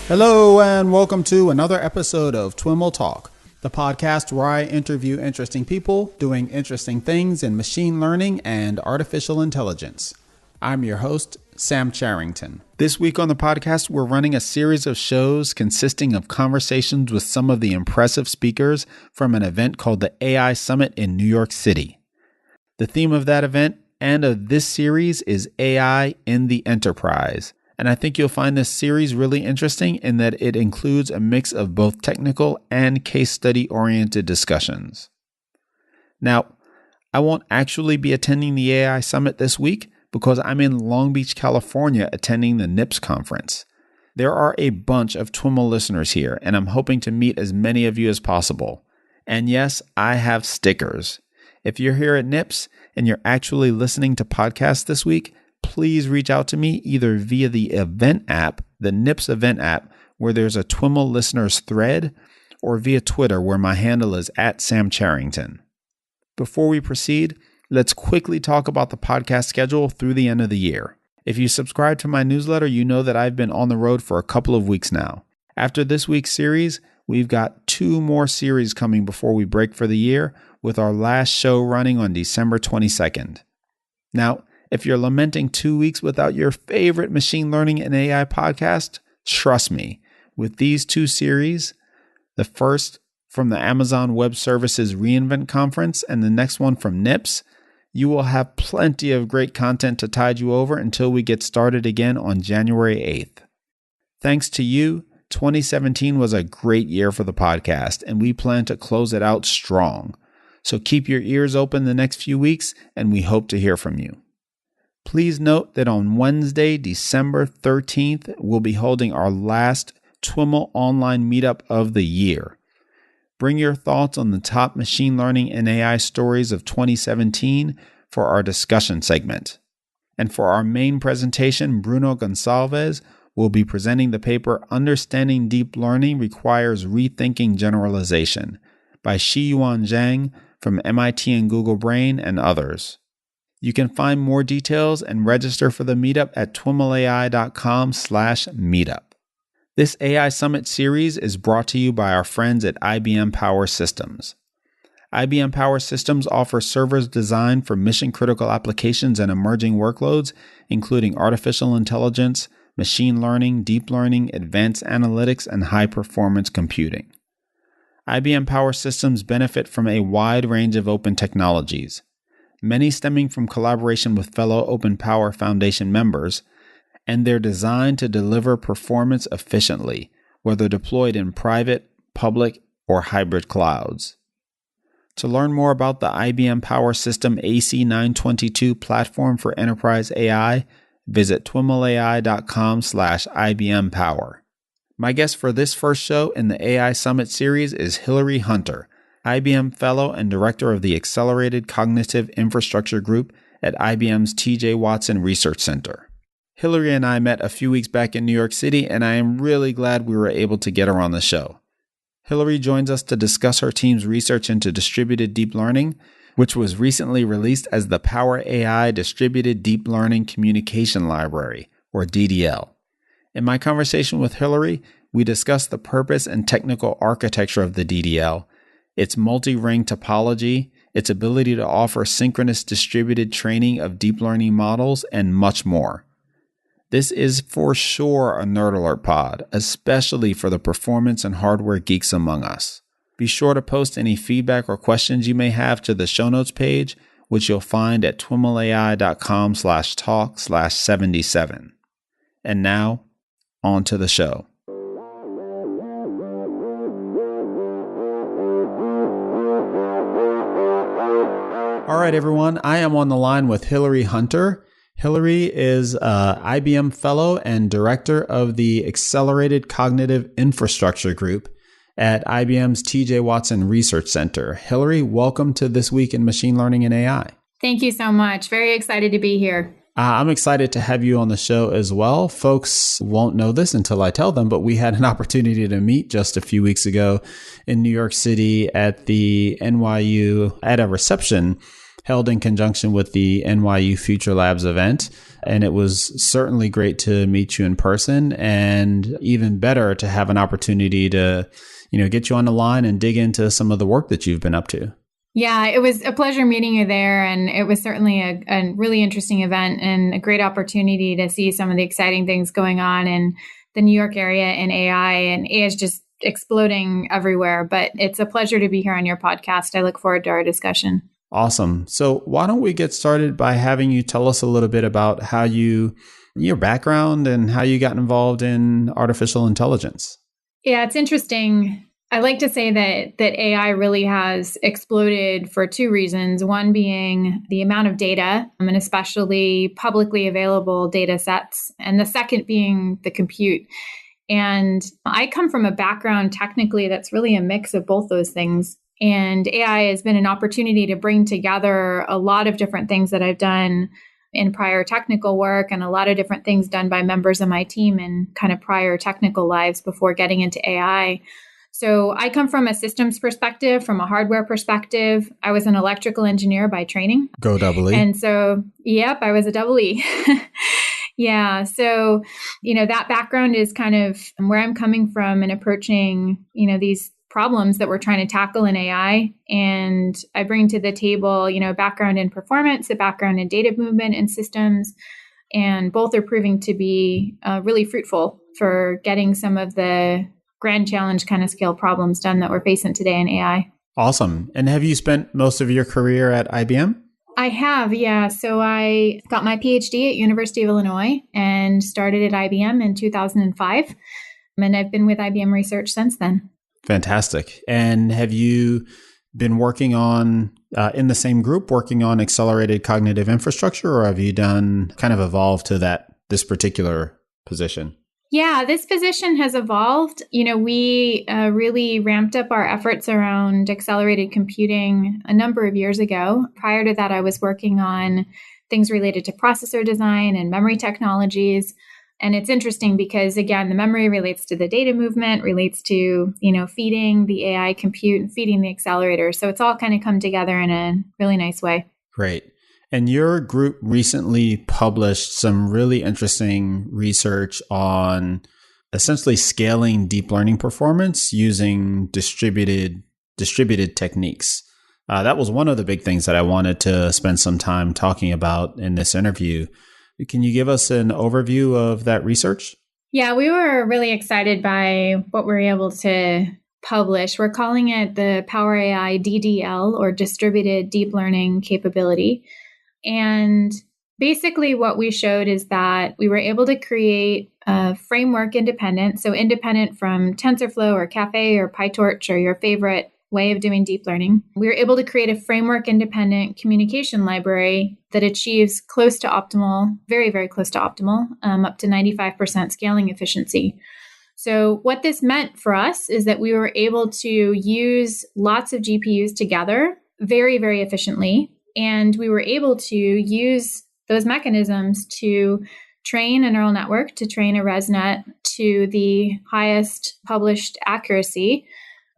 Hello and welcome to another episode of TWIML Talk, the podcast where I interview interesting people doing interesting things in machine learning and artificial intelligence. I'm your host, Sam Charrington. This week on the podcast, we're running a series of shows consisting of conversations with some of the impressive speakers from an event called the AI Summit in New York City. The theme of that event and of this series is AI in the enterprise. And I think you'll find this series really interesting in that it includes a mix of both technical and case study-oriented discussions. Now, I won't actually be attending the AI Summit this week because I'm in Long Beach, California, attending the NIPS conference. There are a bunch of TWIML listeners here, and I'm hoping to meet as many of you as possible. And yes, I have stickers. If you're here at NIPS and you're actually listening to podcasts this week, please reach out to me either via the event app, the NIPS event app, where there's a TWIML listeners thread, or via Twitter, where my handle is @SamCharrington. Before we proceed, let's quickly talk about the podcast schedule through the end of the year. If you subscribe to my newsletter, you know that I've been on the road for a couple of weeks now. After this week's series, we've got 2 more series coming before we break for the year, with our last show running on December 22nd. Now, if you're lamenting 2 weeks without your favorite machine learning and AI podcast, trust me, with these 2 series, the first from the Amazon Web Services reInvent Conference and the next one from NIPS, you will have plenty of great content to tide you over until we get started again on January 8th. Thanks to you, 2017 was a great year for the podcast, and we plan to close it out strong. So keep your ears open the next few weeks, and we hope to hear from you. Please note that on Wednesday, December 13th, we'll be holding our last TWIML online meetup of the year. Bring your thoughts on the top machine learning and AI stories of 2017 for our discussion segment. And for our main presentation, Bruno Gonçalves will be presenting the paper Understanding Deep Learning Requires Rethinking Generalization by Shiyuan Zhang from MIT and Google Brain and others. You can find more details and register for the meetup at twimlai.com/meetup. This AI Summit series is brought to you by our friends at IBM Power Systems. IBM Power Systems offers servers designed for mission-critical applications and emerging workloads, including artificial intelligence, machine learning, deep learning, advanced analytics, and high-performance computing. IBM Power Systems benefit from a wide range of open technologies, many stemming from collaboration with fellow Open Power Foundation members, and they're designed to deliver performance efficiently, whether deployed in private, public, or hybrid clouds. To learn more about the IBM Power System AC922 platform for enterprise AI, visit twimlai.com/IBMPower. My guest for this first show in the AI Summit series is Hillery Hunter, IBM Fellow and Director of the Accelerated Cognitive Infrastructure Group at IBM's T.J. Watson Research Center. Hillery and I met a few weeks back in New York City, and I am really glad we were able to get her on the show. Hillery joins us to discuss her team's research into distributed deep learning, which was recently released as the PowerAI Distributed Deep Learning Communication Library, or DDL. In my conversation with Hillery, we discussed the purpose and technical architecture of the DDL, its multi-ring topology, its ability to offer synchronous distributed training of deep learning models, and much more. This is for sure a Nerd Alert pod, especially for the performance and hardware geeks among us. Be sure to post any feedback or questions you may have to the show notes page, which you'll find at twimlai.com/talk/77. And now, on to the show. All right, everyone. I am on the line with Hillery Hunter. Hillery is IBM Fellow and Director of the Accelerated Cognitive Infrastructure Group at IBM's T.J. Watson Research Center. Hillery, welcome to This Week in Machine Learning and AI. Thank you so much. Very excited to be here. I'm excited to have you on the show as well. Folks won't know this until I tell them, but we had an opportunity to meet just a few weeks ago in New York City at the NYU at a reception. held in conjunction with the NYU Future Labs event. And it was certainly great to meet you in person, and even better to have an opportunity to, get you on the line and dig into some of the work that you've been up to. Yeah, it was a pleasure meeting you there. And it was certainly a really interesting event and a great opportunity to see some of the exciting things going on in the New York area in AI. And AI is just exploding everywhere. But it's a pleasure to be here on your podcast. I look forward to our discussion. Awesome. So why don't we get started by having you tell us a little bit about how your background and how you got involved in artificial intelligence? Yeah, it's interesting. I like to say that AI really has exploded for two reasons. One being the amount of data, and especially publicly available data sets. And the second being the compute. And I come from a background technically that's really a mix of both those things. And AI has been an opportunity to bring together a lot of different things that I've done in prior technical work, and a lot of different things done by members of my team in kind of prior technical lives before getting into AI. So I come from a systems perspective, from a hardware perspective. I was an electrical engineer by training. Go double E. And so, yep, I was a double E. Yeah. So, that background is kind of where I'm coming from and approaching, these problems that we're trying to tackle in AI. And I bring to the table, a background in performance, a background in data movement and systems. And both are proving to be really fruitful for getting some of the grand challenge kind of scale problems done that we're facing today in AI. Awesome. And have you spent most of your career at IBM? I have, yeah. So I got my PhD at University of Illinois and started at IBM in 2005. And I've been with IBM Research since then. Fantastic. And have you been working on, in the same group, working on accelerated cognitive infrastructure, or have you done kind of evolved to this particular position? Yeah, this position has evolved. We really ramped up our efforts around accelerated computing a number of years ago. Prior to that, I was working on things related to processor design and memory technologies. And it's interesting because, again, the memory relates to the data movement, relates to, feeding the AI compute and feeding the accelerator. So it's all kind of come together in a really nice way. Great. And your group recently published some really interesting research on essentially scaling deep learning performance using distributed techniques. That was one of the big things that I wanted to spend some time talking about in this interview. Can you give us an overview of that research? Yeah, we were really excited by what we were able to publish. We're calling it the PowerAI DDL, or Distributed Deep Learning Capability. And basically what we showed is that we were able to create a framework independent, so independent from TensorFlow or Caffe or PyTorch or your favorite way of doing deep learning. We were able to create a framework independent communication library that achieves close to optimal, very, very close to optimal, up to 95% scaling efficiency. So what this meant for us is that we were able to use lots of GPUs together very, very efficiently. And we were able to use those mechanisms to train a neural network, to train a ResNet to the highest published accuracy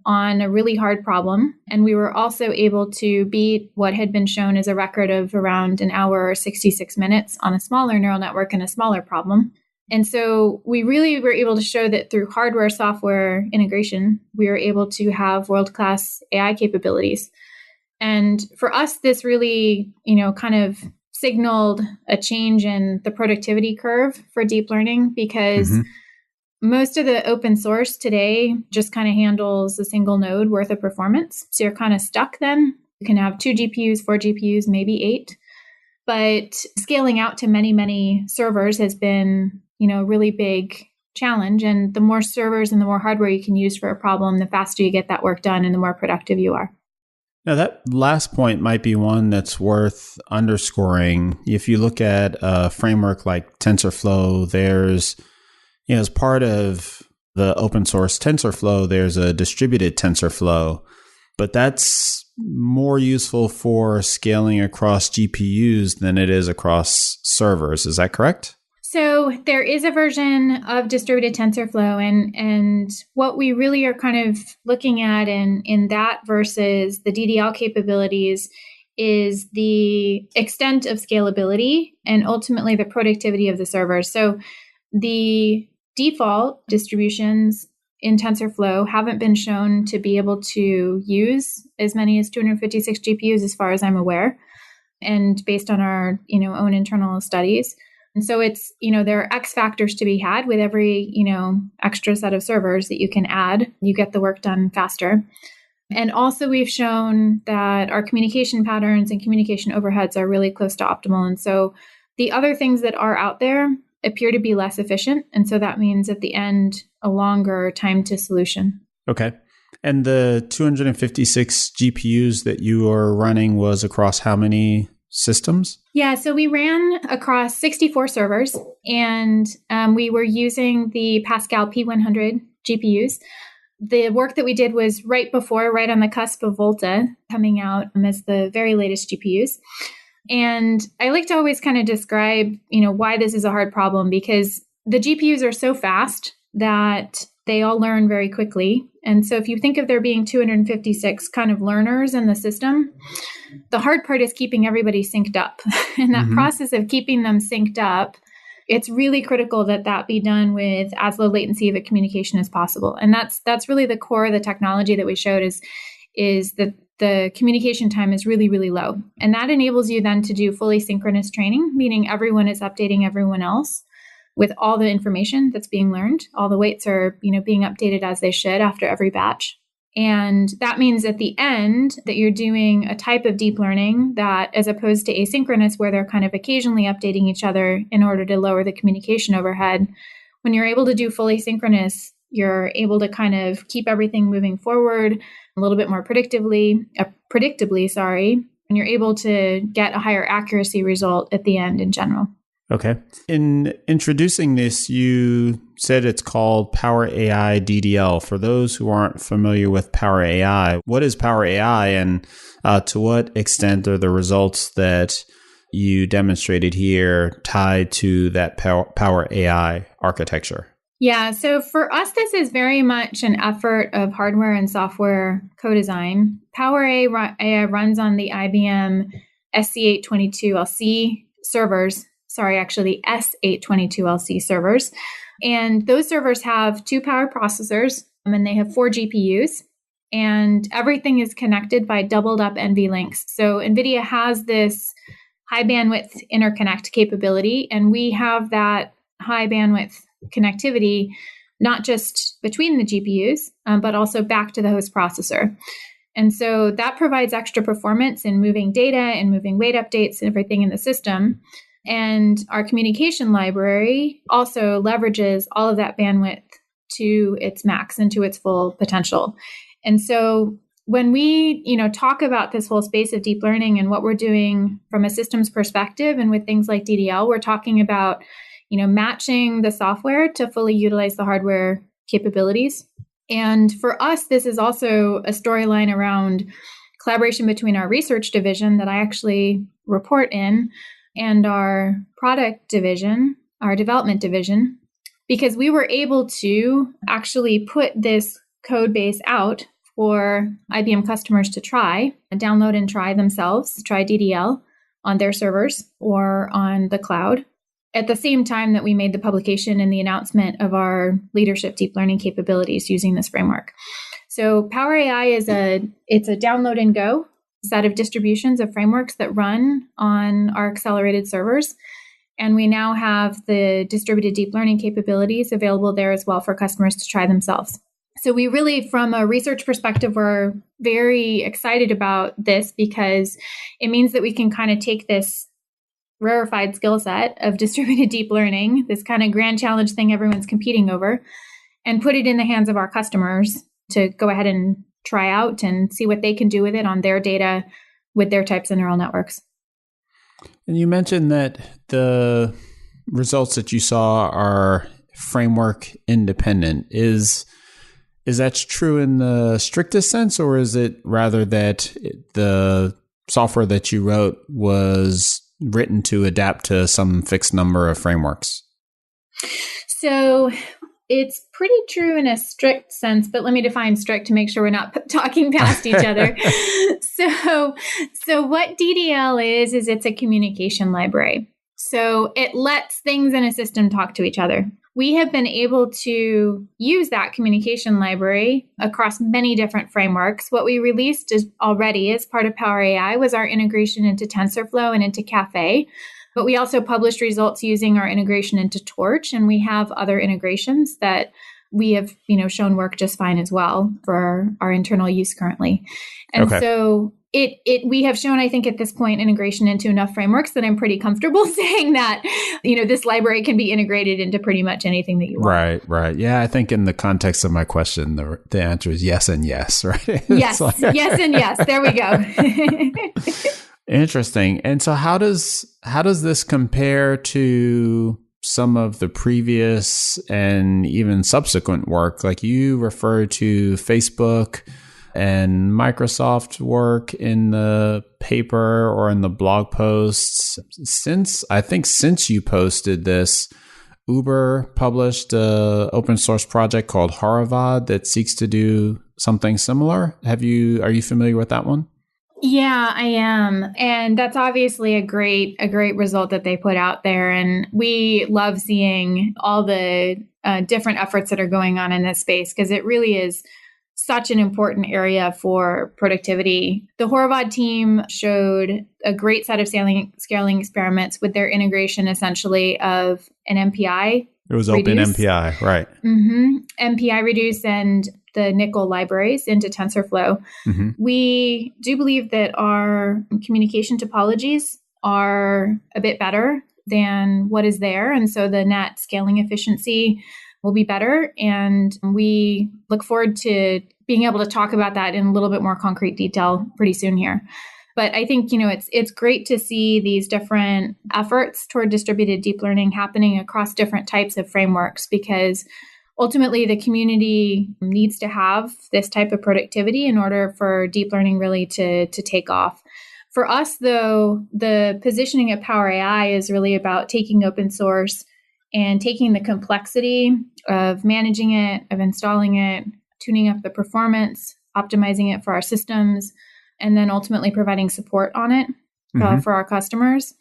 on a really hard problem. And we were also able to beat what had been shown as a record of around an hour or 66 minutes on a smaller neural network and a smaller problem. And so we really were able to show that through hardware-software integration, we were able to have world-class AI capabilities. And for us, this really, kind of signaled a change in the productivity curve for deep learning, because most of the open source today just kind of handles a single node worth of performance. So you're kind of stuck then. You can have 2 GPUs, 4 GPUs, maybe 8. But scaling out to many, many servers has been, a really big challenge. And the more servers and the more hardware you can use for a problem, the faster you get that work done and the more productive you are. Now, that last point might be one that's worth underscoring. If you look at a framework like TensorFlow, there's, as part of the open source TensorFlow, there's a distributed TensorFlow, but that's more useful for scaling across GPUs than it is across servers. Is that correct? So there is a version of distributed TensorFlow, and what we really are kind of looking at in that versus the DDL capabilities is the extent of scalability and ultimately the productivity of the servers. So the default distributions in TensorFlow haven't been shown to be able to use as many as 256 GPUs as far as I'm aware, and based on our own internal studies. And so it's, there are X factors to be had with every, extra set of servers that you can add. You get the work done faster. And also we've shown that our communication patterns and communication overheads are really close to optimal. And so the other things that are out there appear to be less efficient. And so that means at the end, a longer time to solution. Okay. And the 256 GPUs that you are running was across how many systems? Yeah, so we ran across 64 servers, and we were using the Pascal P100 GPUs. The work that we did was right on the cusp of Volta coming out as the very latest GPUs. And I like to always kind of describe, why this is a hard problem, because the GPUs are so fast that they all learn very quickly. And so if you think of there being 256 kind of learners in the system, the hard part is keeping everybody synced up. And that process of keeping them synced up, it's really critical that be done with as low latency of a communication as possible. And that's really the core of the technology that we showed is that the communication time is really, really low. And that enables you then to do fully synchronous training, meaning everyone is updating everyone else with all the information that's being learned. All the weights are, being updated as they should after every batch. And that means at the end that you're doing a type of deep learning that, as opposed to asynchronous, where they're kind of occasionally updating each other in order to lower the communication overhead, when you're able to do fully synchronous, you're able to kind of keep everything moving forward a little bit more predictably, and you're able to get a higher accuracy result at the end in general. Okay. In introducing this, you said it's called PowerAI DDL. For those who aren't familiar with PowerAI, what is PowerAI, and to what extent are the results that you demonstrated here tied to that PowerAI architecture? Yeah, so for us, this is very much an effort of hardware and software co-design. PowerAI runs on the IBM SC822LC servers. S822LC servers. And those servers have 2 power processors, and they have 4 GPUs, and everything is connected by doubled up NVLinks. So NVIDIA has this high bandwidth interconnect capability, and we have that high bandwidth connectivity, not just between the GPUs, but also back to the host processor. And so that provides extra performance in moving data and moving weight updates and everything in the system. And our communication library also leverages all of that bandwidth to its max and to its full potential. And so when we, talk about this whole space of deep learning and what we're doing from a systems perspective and with things like DDL, we're talking about, matching the software to fully utilize the hardware capabilities. And for us, this is also a storyline around collaboration between our research division that I actually report in and our product division, our development division, because we were able to actually put this code base out for IBM customers to try, download and try themselves, try DDL on their servers or on the cloud, at the same time that we made the publication and the announcement of our leadership deep learning capabilities using this framework. So PowerAI it's a download and go set of distributions of frameworks that run on our accelerated servers. And we now have the distributed deep learning capabilities available there as well for customers to try themselves. So we really, from a research perspective, we're very excited about this because it means that we can kind of take this rarefied skill set of distributed deep learning, this kind of grand challenge thing everyone's competing over, and put it in the hands of our customers to go ahead and try out and see what they can do with it on their data with their types of neural networks. And you mentioned that the results that you saw are framework independent. Is that true in the strictest sense, or is it rather that the software that you wrote was written to adapt to some fixed number of frameworks? So It's pretty true in a strict sense, but let me define strict to make sure we're not talking past each other. So what DDL is it's a communication library. So it lets things in a system talk to each other. We have been able to use that communication library across many different frameworks. What we released already as part of PowerAI was our integration into TensorFlow and into Caffe. But we also published results using our integration into Torch, and we have other integrations that we have, shown work just fine as well for our internal use currently. And so we have shown, I think at this point, integration into enough frameworks that I'm pretty comfortable saying that, this library can be integrated into pretty much anything that you want. Right. Yeah, I think in the context of my question, the answer is yes and yes, right? Yes, yes and yes. There we go. Interesting. And so how does this compare to some of the previous and even subsequent work? Like you referred to Facebook and Microsoft work in the paper or in the blog posts. Since you posted this, Uber published an open source project called Haravad that seeks to do something similar. Are you familiar with that one? Yeah, I am. And that's obviously a great result that they put out there. And we love seeing all the different efforts that are going on in this space because it really is such an important area for productivity. The Haravad team showed a great set of scaling experiments with their integration essentially of an MPI. It was open MPI, right. Mm-hmm. MPI reduce and the nickel libraries into TensorFlow. Mm-hmm. We do believe that our communication topologies are a bit better than what is there. And so the net scaling efficiency will be better. And we look forward to being able to talk about that in a little bit more concrete detail pretty soon here. But I think, it's great to see these different efforts toward distributed deep learning happening across different types of frameworks because ultimately the community needs to have this type of productivity in order for deep learning really to take off. For us, though, the positioning at PowerAI is really about taking open source and taking the complexity of managing it, of installing it, tuning up the performance, optimizing it for our systems, and then ultimately providing support on it for our customers.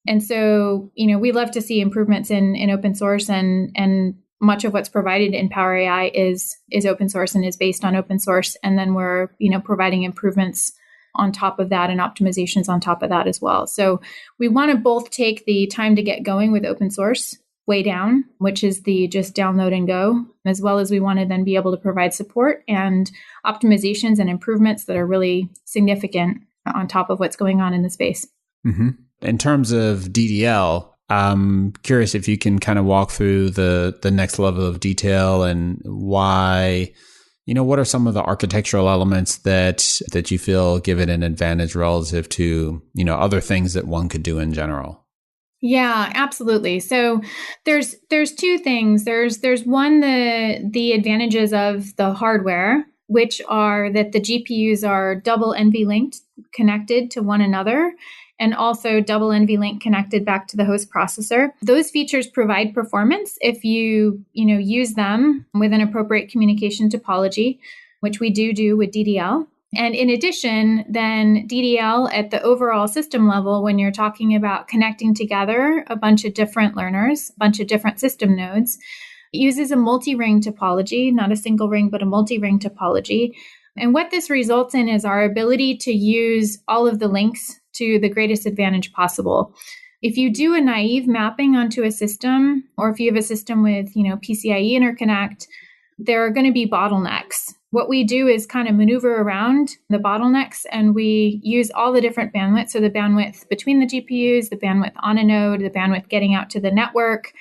And so, we love to see improvements in open source and much of what's provided in PowerAI is open source and is based on open source. And then we're, providing improvements on top of that and optimizations on top of that as well. So we want to both take the time to get going with open source way down, which is the just download and go, as well as we want to then be able to provide support and optimizations and improvements that are really significant on top of what's going on in the space. Mm-hmm. In terms of DDL, I'm curious if you can kind of walk through the next level of detail and why, what are some of the architectural elements that you feel give it an advantage relative to, other things that one could do in general? Yeah, absolutely. So there's two things. There's one, the advantages of the hardware, which are that the GPUs are double NVLink connected to one another, and also double NVLink connected back to the host processor. Those features provide performance if you use them with an appropriate communication topology, which we do with DDL. And in addition, then DDL at the overall system level, when you're talking about connecting together a bunch of different learners, a bunch of different system nodes, it uses a multi-ring topology, not a single ring, but a multi-ring topology. And what this results in is our ability to use all of the links to the greatest advantage possible. If you do a naive mapping onto a system, or if you have a system with, PCIe interconnect, there are going to be bottlenecks. What we do is kind of maneuver around the bottlenecks, and we use all the different bandwidth. So the bandwidth between the GPUs, the bandwidth on a node, the bandwidth getting out to the network,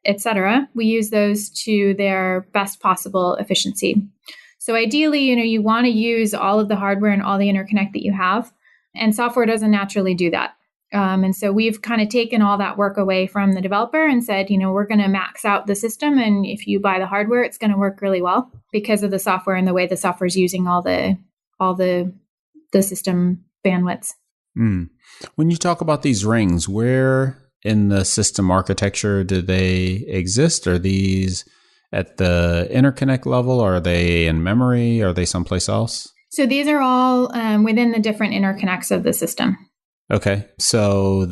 et cetera. We use those to their best possible efficiency. So ideally, you want to use all of the hardware and all the interconnect that you have, and software doesn't naturally do that. And so we've kind of taken all that work away from the developer and said, we're going to max out the system. And if you buy the hardware, it's going to work really well because of the software and the way the software is using all the system bandwidths. Mm. When you talk about these rings, where in the system architecture do they exist? Are these at the interconnect level? Or are they in memory? Are they someplace else? So these are all within the different interconnects of the system. Okay. So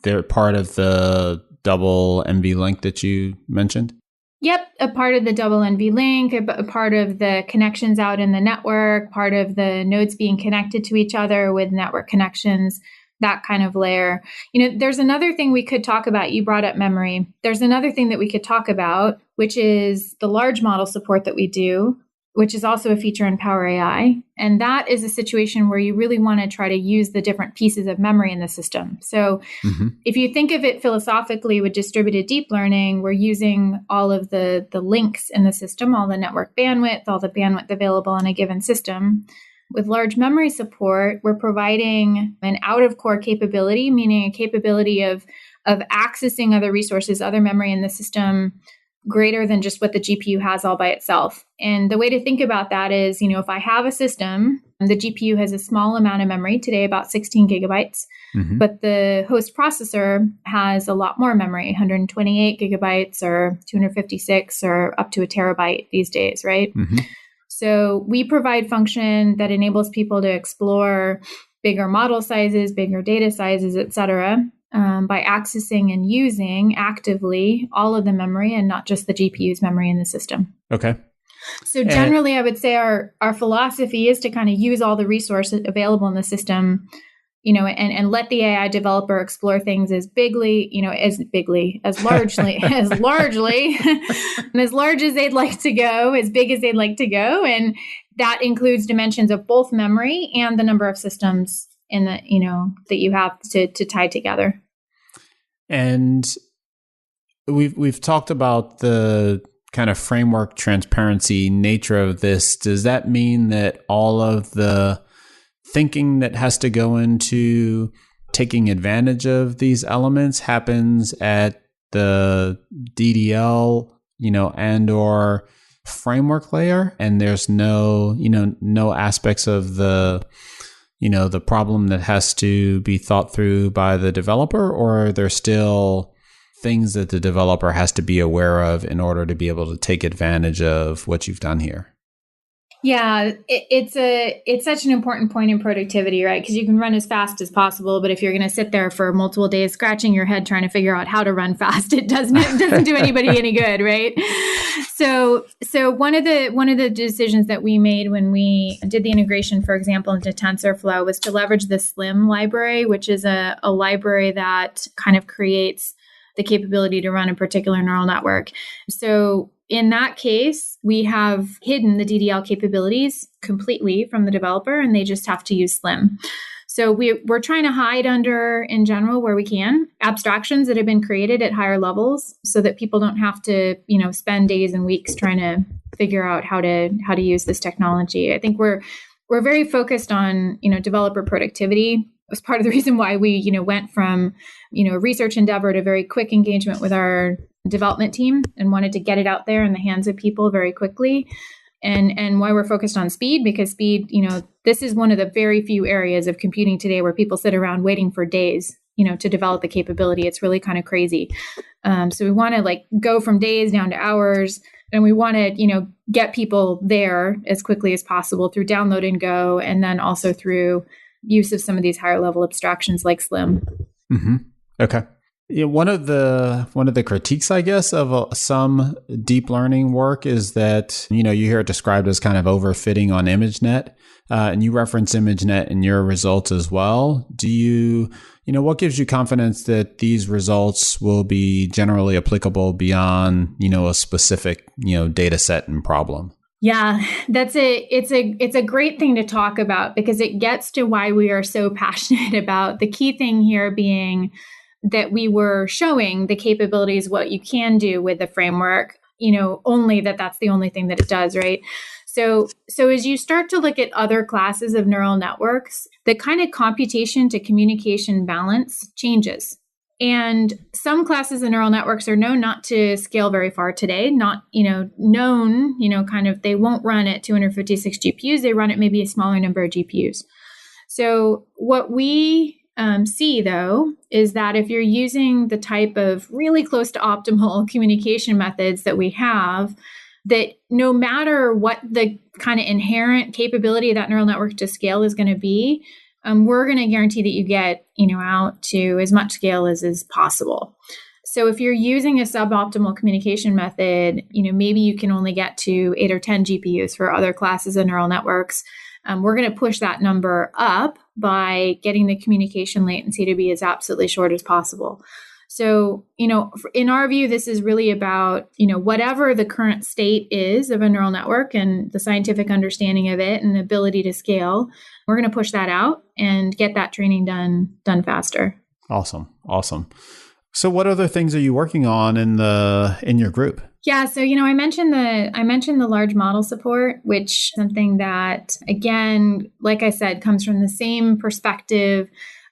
they're part of the double NVLink that you mentioned? Yep, a part of the double NVLink, a part of the connections out in the network, part of the nodes being connected to each other with network connections, that kind of layer. There's another thing we could talk about. You brought up memory. There's another thing that we could talk about, which is the large model support that we do, which is also a feature in PowerAI. And that is a situation where you really want to try to use the different pieces of memory in the system. So if you think of it philosophically with distributed deep learning, we're using all of the links in the system, all the network bandwidth, all the bandwidth available on a given system. With large memory support, we're providing an out-of-core capability, meaning a capability of accessing other resources, other memory in the system, greater than just what the GPU has all by itself. And the way to think about that is, if I have a system, the GPU has a small amount of memory, today about 16 gigabytes, but the host processor has a lot more memory, 128 gigabytes or 256 or up to a terabyte these days, right? So we provide function that enables people to explore bigger model sizes, bigger data sizes, et cetera, by accessing and using actively all of the memory and not just the GPU's memory in the system. Okay. So generally, I would say our philosophy is to kind of use all the resources available in the system, and let the AI developer explore things as largely, as large as they'd like to go, as big as they'd like to go. And that includes dimensions of both memory and the number of systems in the, that you have to tie together. And we've talked about the kind of framework transparency nature of this. Does that mean that all of the thinking that has to go into taking advantage of these elements happens at the DDL, and or framework layer, and there's no aspects of the the problem that has to be thought through by the developer, or are there still things that the developer has to be aware of in order to be able to take advantage of what you've done here? Yeah, it's such an important point in productivity, right? Because you can run as fast as possible, but if you're going to sit there for multiple days scratching your head trying to figure out how to run fast, it doesn't do anybody any good, right? So one of the decisions that we made when we did the integration, for example, into TensorFlow was to leverage the SLIM library, which is a library that kind of creates the capability to run a particular neural network. So in that case, we have hidden the DDL capabilities completely from the developer, and they just have to use SLIM. So we're trying to hide under, in general, where we can, abstractions that have been created at higher levels so that people don't have to, spend days and weeks trying to figure out how to use this technology. I think we're very focused on, developer productivity. It was part of the reason why we, went from, a research endeavor to very quick engagement with our development team and wanted to get it out there in the hands of people very quickly. And why we're focused on speed, because speed, this is one of the very few areas of computing today where people sit around waiting for days, to develop the capability. It's really kind of crazy. So we want to go from days down to hours, and we want to, get people there as quickly as possible through download and go, and then also through use of some of these higher level abstractions like SLIM. Okay. Yeah, one of the critiques, I guess, of some deep learning work is that, you hear it described as kind of overfitting on ImageNet, and you reference ImageNet in your results as well. Do you, what gives you confidence that these results will be generally applicable beyond, a specific, data set and problem? Yeah, it's a great thing to talk about, because it gets to why we are so passionate about the key thing here being that we were showing the capabilities, what you can do with the framework, only that's the only thing that it does, right? So as you start to look at other classes of neural networks, the kind of computation to communication balance changes. And some classes of neural networks are known not to scale very far today, not, they won't run at 256 GPUs. They run at maybe a smaller number of GPUs. So what we see, though, is that if you're using the type of really close to optimal communication methods that we have, that no matter what the kind of inherent capability of that neural network to scale is going to be, we're going to guarantee that you get, out to as much scale as is possible. So if you're using a suboptimal communication method, maybe you can only get to 8 or 10 GPUs for other classes of neural networks. We're going to push that number up by getting the communication latency to be as absolutely short as possible. So, in our view, this is really about, whatever the current state is of a neural network and the scientific understanding of it and the ability to scale. We're going to push that out and get that training done faster. Awesome. So what other things are you working on in your group? Yeah, so I mentioned the large model support, which is something that, again, like I said, comes from the same perspective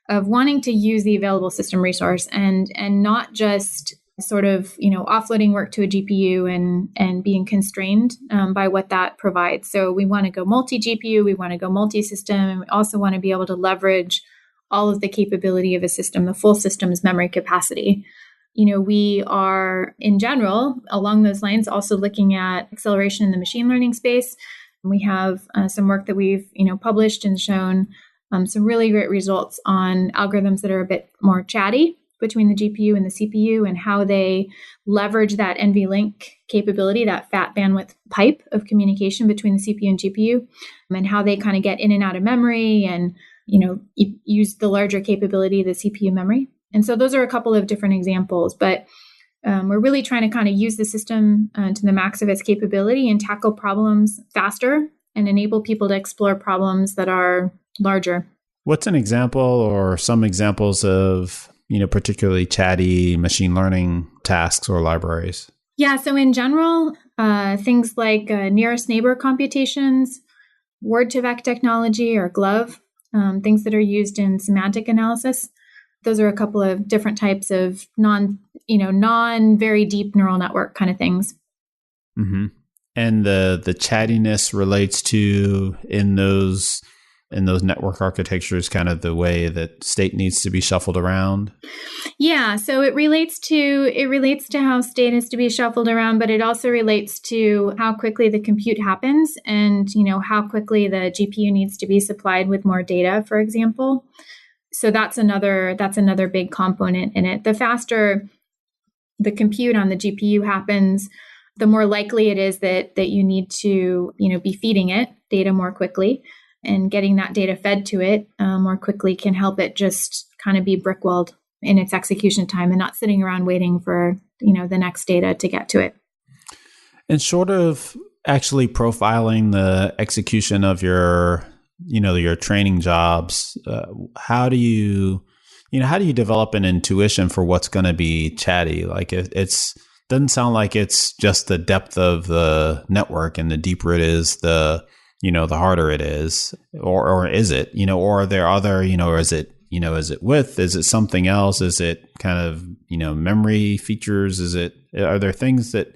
of wanting to use the available system resource and not just sort of offloading work to a GPU and being constrained by what that provides. So we want to go multi-GPU, we want to go multi-system, and we also want to be able to leverage all of the capability of a system, the full system's memory capacity. We are, in general, along those lines, also looking at acceleration in the machine learning space. We have some work that we've, published and shown some really great results on algorithms that are a bit more chatty between the GPU and the CPU and how they leverage that NVLink capability, that fat bandwidth pipe of communication between the CPU and GPU, and how they kind of get in and out of memory and use the larger capability of the CPU memory. And so those are a couple of different examples, but we're really trying to kind of use the system to the max of its capability and tackle problems faster and enable people to explore problems that are larger. What's an example or some examples of, particularly chatty machine learning tasks or libraries? Yeah, so in general, things like nearest neighbor computations, word-to-vec technology or GLOVE, things that are used in semantic analysis. Those are a couple of different types of non very deep neural network kind of things. Mm-hmm. And the chattiness relates to in those network architectures, kind of the way that state needs to be shuffled around. Yeah, so it relates to how state is to be shuffled around, but it also relates to how quickly the compute happens and how quickly the GPU needs to be supplied with more data, for example. So that's another big component in it. The faster the compute on the GPU happens, the more likely it is that you need to be feeding it data more quickly. And getting that data fed to it more quickly can help it just kind of be brick-walled in its execution time and not sitting around waiting for, the next data to get to it. And short of actually profiling the execution of your training jobs, how do you develop an intuition for what's going to be chatty? Like it's doesn't sound like it's just the depth of the network, and the deeper it is, the harder it is, or is it, or are there other, or is it width? Is it something else? Is it kind of, memory features? Are there things that,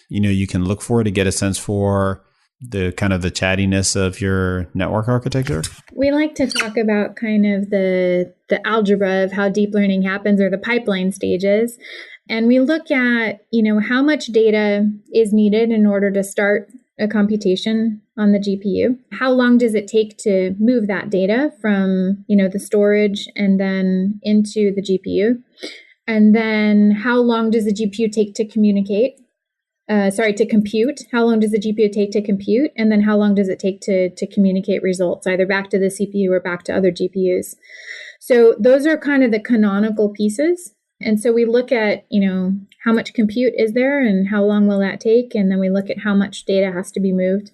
you can look for to get a sense for the kind of the chattiness of your network architecture? We like to talk about kind of the algebra of how deep learning happens, or the pipeline stages. And we look at, how much data is needed in order to start a computation on the GPU. How long does it take to move that data from, the storage and then into the GPU? And then how long does the GPU take to to compute? How long does the GPU take to compute? And then how long does it take to communicate results, either back to the CPU or back to other GPUs? So those are kind of the canonical pieces. And so we look at, how much compute is there and how long will that take? And then we look at how much data has to be moved.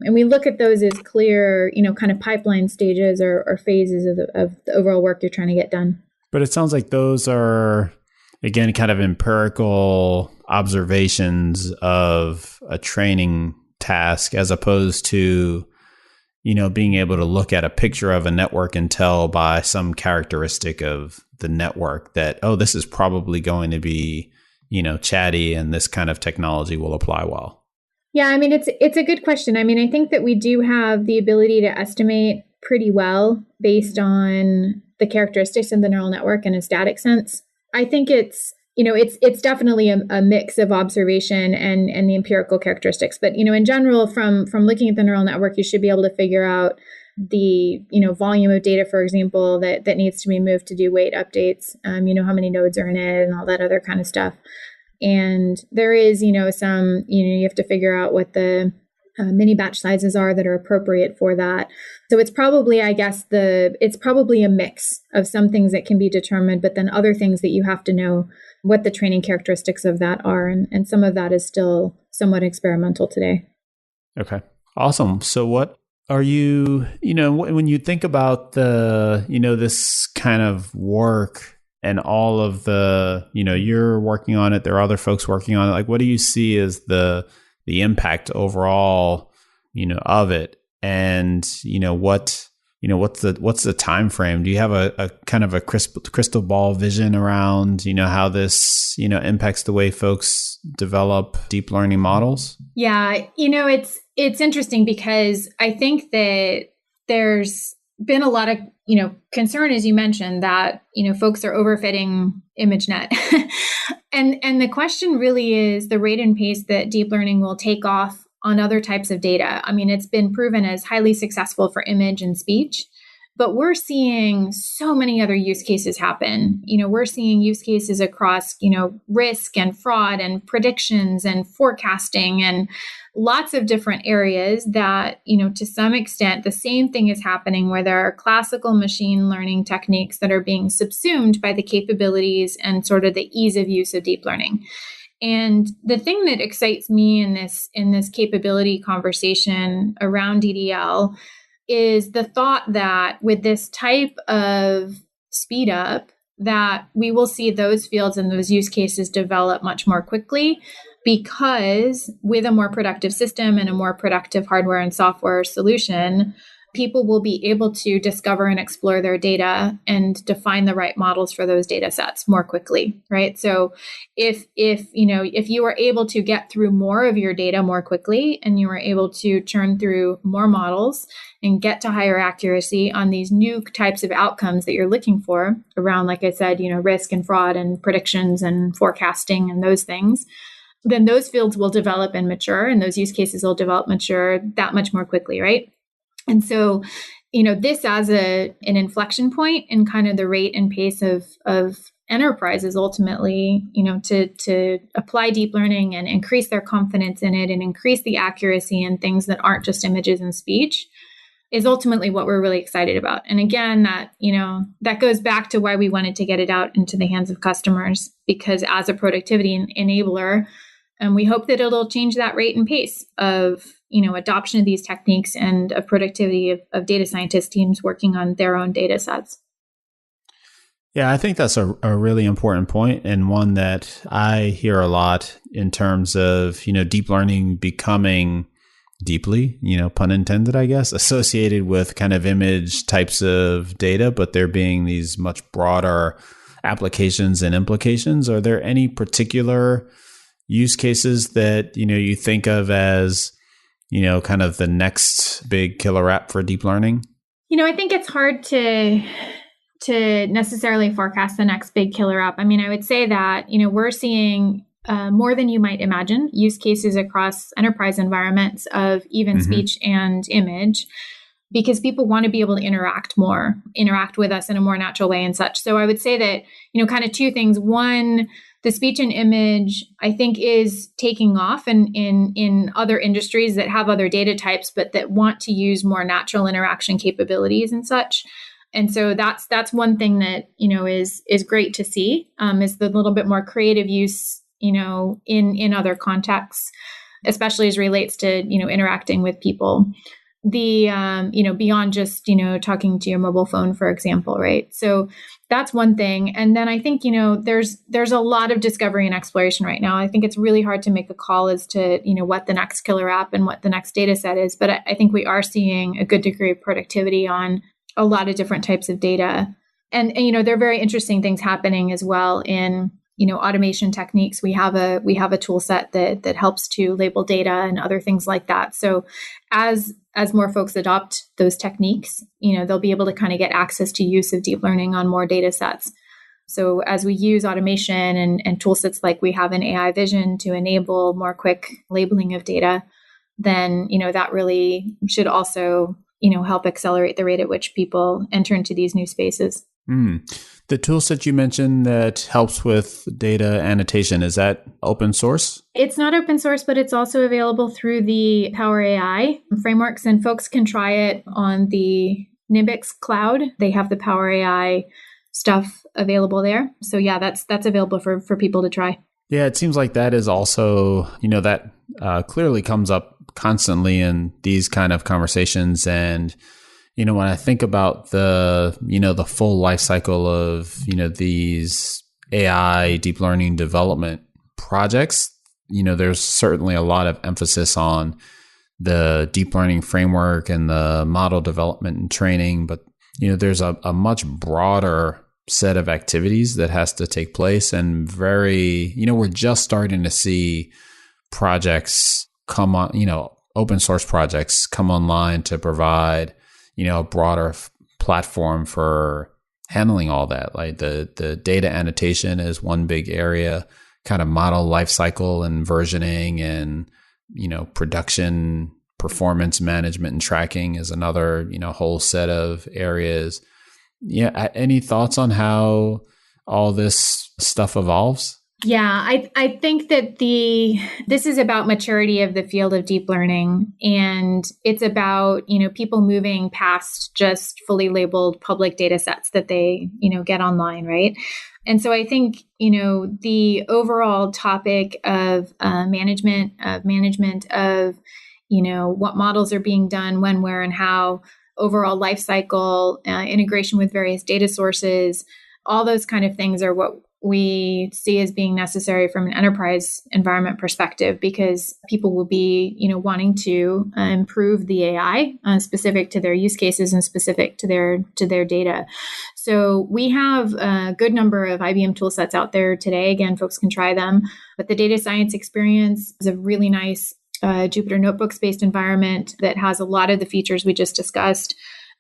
And we look at those as clear, kind of pipeline stages or phases of the overall work you're trying to get done. But it sounds like those are, again, kind of empirical observations of a training task, as opposed to, being able to look at a picture of a network and tell by some characteristic of the network that, oh, this is probably going to be, chatty, and this kind of technology will apply well. Yeah, I mean, it's a good question. I mean, I think that we do have the ability to estimate pretty well based on, the characteristics of the neural network in a static sense. I think it's definitely a mix of observation and the empirical characteristics. But, in general, from looking at the neural network, you should be able to figure out the, volume of data, for example, that needs to be moved to do weight updates, how many nodes are in it and all that other kind of stuff. And there is, some, you have to figure out what the mini batch sizes are that are appropriate for that. So it's probably, I guess, it's probably a mix of some things that can be determined, but then other things that you have to know what the training characteristics of that are. And some of that is still somewhat experimental today. Okay. Awesome. So what are you, when you think about this kind of work and all of the, you're working on it, there are other folks working on it. Like, what do you see as the impact overall, of it? And, what's the time frame? Do you have a kind of a crystal ball vision around, how this, impacts the way folks develop deep learning models? Yeah. It's interesting because I think that there's been a lot of, concern, as you mentioned, that, folks are overfitting ImageNet. And the question really is the rate and pace that deep learning will take off on other types of data. I mean, it's been proven as highly successful for image and speech, but we're seeing so many other use cases happen. We're seeing use cases across, risk and fraud and predictions and forecasting and lots of different areas that, to some extent, the same thing is happening where there are classical machine learning techniques that are being subsumed by the capabilities and sort of the ease of use of deep learning. And the thing that excites me in this capability conversation around DDL is the thought that with this type of speed up, that we will see those fields and those use cases develop much more quickly, because with a more productive system and a more productive hardware and software solution, people will be able to discover and explore their data and define the right models for those data sets more quickly, right? So if you are able to get through more of your data more quickly and you are able to churn through more models and get to higher accuracy on these new types of outcomes that you're looking for around, like I said, risk and fraud and predictions and forecasting and those things, then those fields will develop and mature, and those use cases will develop mature that much more quickly, right? And so, this as an inflection point in kind of the rate and pace of enterprises ultimately, to apply deep learning and increase their confidence in it and increase the accuracy in things that aren't just images and speech is ultimately what we're really excited about. And again, that goes back to why we wanted to get it out into the hands of customers, because as a productivity enabler, and we hope that it'll change that rate and pace of, adoption of these techniques and of productivity of data scientist teams working on their own data sets. Yeah, I think that's a really important point, and one that I hear a lot in terms of, deep learning becoming deeply, pun intended, I guess, associated with kind of image types of data, but there being these much broader applications and implications. Are there any particular use cases that, you think of as, kind of the next big killer app for deep learning? I think it's hard to necessarily forecast the next big killer app. I mean, I would say that, we're seeing more than you might imagine use cases across enterprise environments of even speech and image, because people want to be able to interact with us in a more natural way and such. So I would say that, kind of two things. One, the speech and image, I think, is taking off in other industries that have other data types, but that want to use more natural interaction capabilities and such. And so that's one thing that, is great to see, is the little bit more creative use, in other contexts, especially as relates to, interacting with people. The, beyond just, talking to your mobile phone, for example, right? So that's one thing. And then I think, there's a lot of discovery and exploration right now. I think it's really hard to make a call as to, what the next killer app and what the next data set is. But I think we are seeing a good degree of productivity on a lot of different types of data. And there are very interesting things happening as well in, automation techniques. We have a tool set that helps to label data and other things like that. So as as more folks adopt those techniques, they'll be able to kind of get access to use of deep learning on more data sets. So as we use automation and tool sets like we have in AI Vision to enable more quick labeling of data, then, that really should also, help accelerate the rate at which people enter into these new spaces. The tool set you mentioned that helps with data annotation, is that open source? It's not open source, but it's also available through the PowerAI frameworks, and folks can try it on the Nimbix cloud. They have the PowerAI stuff available there. So yeah, that's available for people to try. Yeah, it seems like that is also, that clearly comes up constantly in these kind of conversations. And, when I think about the full life cycle of, these AI deep learning development projects, there's certainly a lot of emphasis on the deep learning framework and the model development and training. But, there's a much broader set of activities that has to take place, and we're just starting to see projects come on, open source projects come online to provide, a broader platform for handling all that. Like the data annotation is one big area, kind of model lifecycle and versioning and, production performance management and tracking is another, whole set of areas. Yeah. Any thoughts on how all this stuff evolves? Yeah, I think that this is about maturity of the field of deep learning, and it's about, people moving past just fully labeled public data sets that they, get online, right? And so I think, the overall topic of management of, what models are being done, when, where, and how, overall life cycle, integration with various data sources, all those kind of things are what we see as being necessary from an enterprise environment perspective, because people will be, wanting to improve the AI specific to their use cases and specific to their data. So we have a good number of IBM tool sets out there today. Again, folks can try them, but the data science experience is a really nice Jupyter Notebooks-based environment that has a lot of the features we just discussed.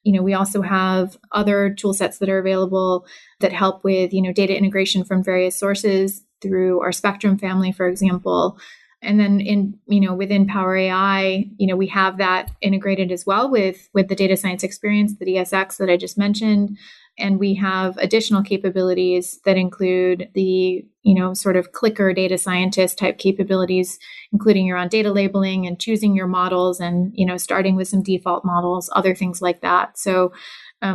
We also have other tool sets that are available that help with, data integration from various sources through our Spectrum family, for example. And then within PowerAI, we have that integrated as well with the data science experience, the DSX that I just mentioned. And we have additional capabilities that include the, sort of clicker data scientist type capabilities, including your own data labeling and choosing your models and, starting with some default models, other things like that. So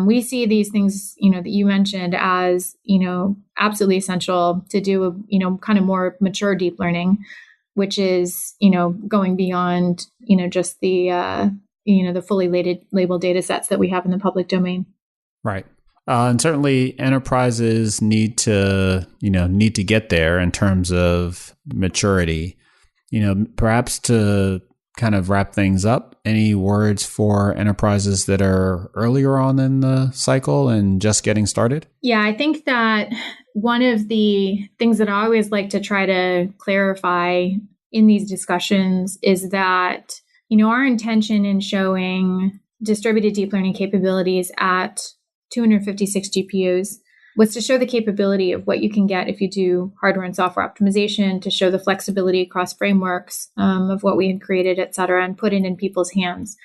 we see these things, that you mentioned as, absolutely essential to do, kind of more mature deep learning, which is, going beyond, just the, the fully labeled data sets that we have in the public domain. Right. And certainly enterprises need to get there in terms of maturity. Perhaps to kind of wrap things up, any words for enterprises that are earlier on in the cycle and just getting started? Yeah, I think that one of the things that I always like to try to clarify in these discussions is that, our intention in showing distributed deep learning capabilities at 256 GPUs was to show the capability of what you can get if you do hardware and software optimization, to show the flexibility across frameworks of what we had created, et cetera, and put it in people's hands.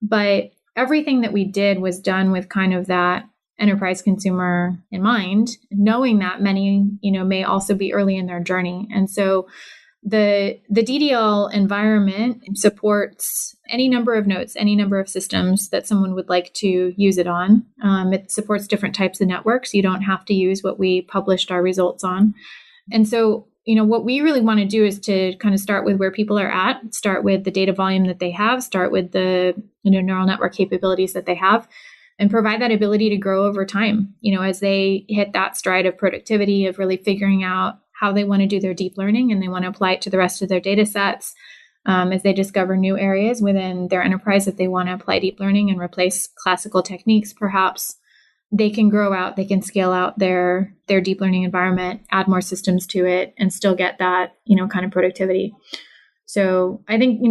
But everything that we did was done with kind of that enterprise consumer in mind, knowing that many, may also be early in their journey. And so the DDL environment supports any number of nodes, any number of systems that someone would like to use it on. It supports different types of networks. You don't have to use what we published our results on. And so, what we really want to do is to kind of start with where people are at, start with the data volume that they have, start with the neural network capabilities that they have, and provide that ability to grow over time, as they hit that stride of productivity, of really figuring out how they want to do their deep learning and they want to apply it to the rest of their data sets. As they discover new areas within their enterprise that they want to apply deep learning and replace classical techniques, perhaps they can grow out, they can scale out their deep learning environment, add more systems to it, and still get that, kind of productivity. So I think,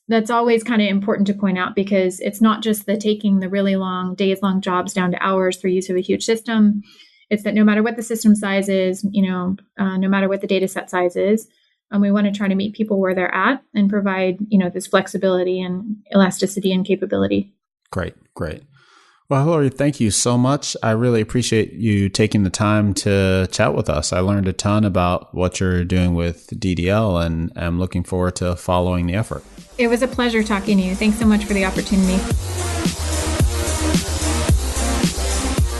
that's always kind of important to point out, because it's not just the taking the really long, days-long jobs down to hours through use of a huge system. It's that no matter what the system size is, no matter what the data set size is, we want to try to meet people where they're at and provide, this flexibility and elasticity and capability. Great. Well, Hillary, thank you so much. I really appreciate you taking the time to chat with us. I learned a ton about what you're doing with DDL, and I'm looking forward to following the effort. It was a pleasure talking to you. Thanks so much for the opportunity.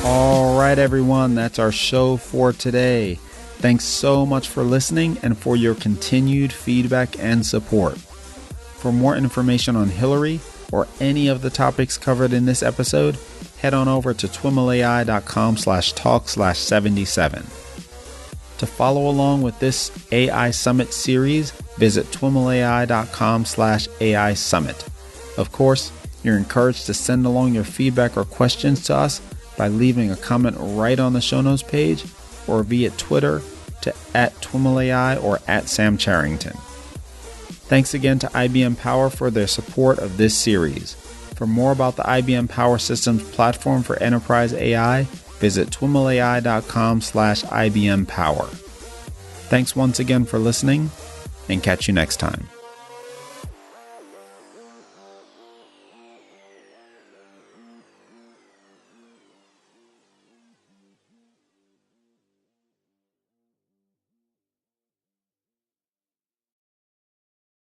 All right, everyone, that's our show for today. Thanks so much for listening and for your continued feedback and support. For more information on Hillary or any of the topics covered in this episode, head on over to twimlai.com/talk/77. To follow along with this AI Summit series, visit twimlai.com/AI Summit. Of course, you're encouraged to send along your feedback or questions to us by leaving a comment right on the show notes page or via Twitter to @twimlai or @SamCharrington. Thanks again to IBM Power for their support of this series. For more about the IBM Power Systems platform for enterprise AI, visit twimlai.com/IBM Power. Thanks once again for listening, and catch you next time.